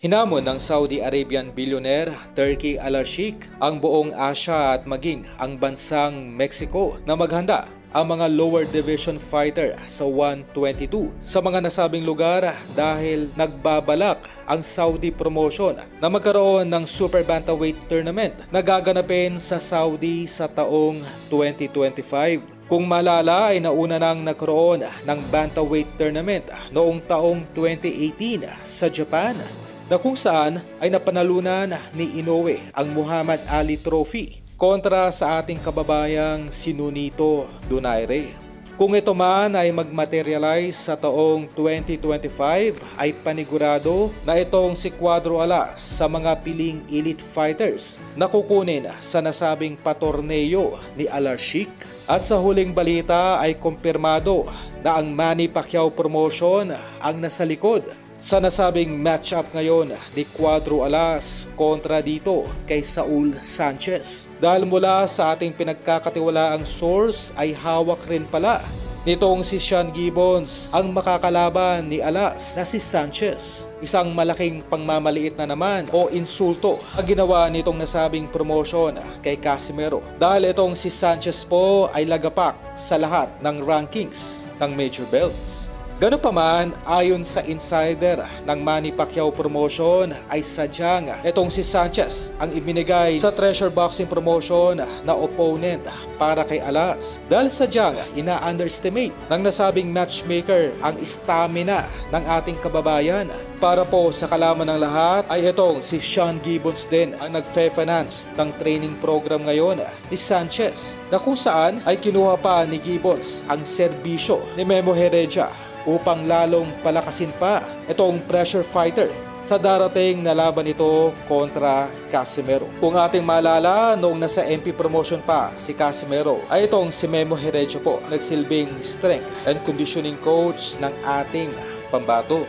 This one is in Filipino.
Hinamon ng Saudi Arabian billionaire Turki Al-Sheikh ang buong Asia at maging ang bansang Mexico na maghanda ang mga lower division fighter sa 122 sa mga nasabing lugar dahil nagbabalak ang Saudi promotion na magkaroon ng Super Bantamweight Tournament na gaganapin sa Saudi sa taong 2025. Kung malala ay nauna nang nagkaroon ng Bantamweight Tournament noong taong 2018 sa Japan, na kung saan ay napanalunan ni Inoue ang Muhammad Ali Trophy kontra sa ating kababayang si Nonito Donaire. Kung ito man ay magmaterialize sa taong 2025 ay panigurado na itong si Cuadro Alas sa mga piling elite fighters na kukunin sa nasabing patorneo ni Al-Sheikh. At sa huling balita ay kumpirmado na ang Manny Pacquiao promotion ang nasa likod sa nasabing matchup ngayon ni Cuadro Alas kontra dito kay Saul Sanchez. Dahil mula sa ating pinagkakatiwalaang source ay hawak rin pala nitong si Sean Gibbons ang makakalaban ni Alas na si Sanchez. Isang malaking pangmamaliit na naman o insulto ang ginawa nitong nasabing promotion kay Casimero. Dahil itong si Sanchez po ay lagapak sa lahat ng rankings ng major belts. Gano'n pa man, ayon sa insider ng Manny Pacquiao promotion ay sadyang itong si Sanchez ang ibinigay sa Treasure Boxing promotion na opponent para kay Alas. Dahil sadyang ina-underestimate ng nasabing matchmaker ang stamina ng ating kababayan. Para po sa kalaman ng lahat ay itong si Sean Gibbons din ang nagfe-finance ng training program ngayon ni Sanchez, na kung saan ay kinuha pa ni Gibbons ang serbisyo ni Memo Heredia upang lalong palakasin pa itong pressure fighter sa darating na laban nito kontra Casimero. Kung ating maalala, noong nasa MP promotion pa si Casimero ay itong si Memo Heredia po nagsilbing strength and conditioning coach ng ating pambato.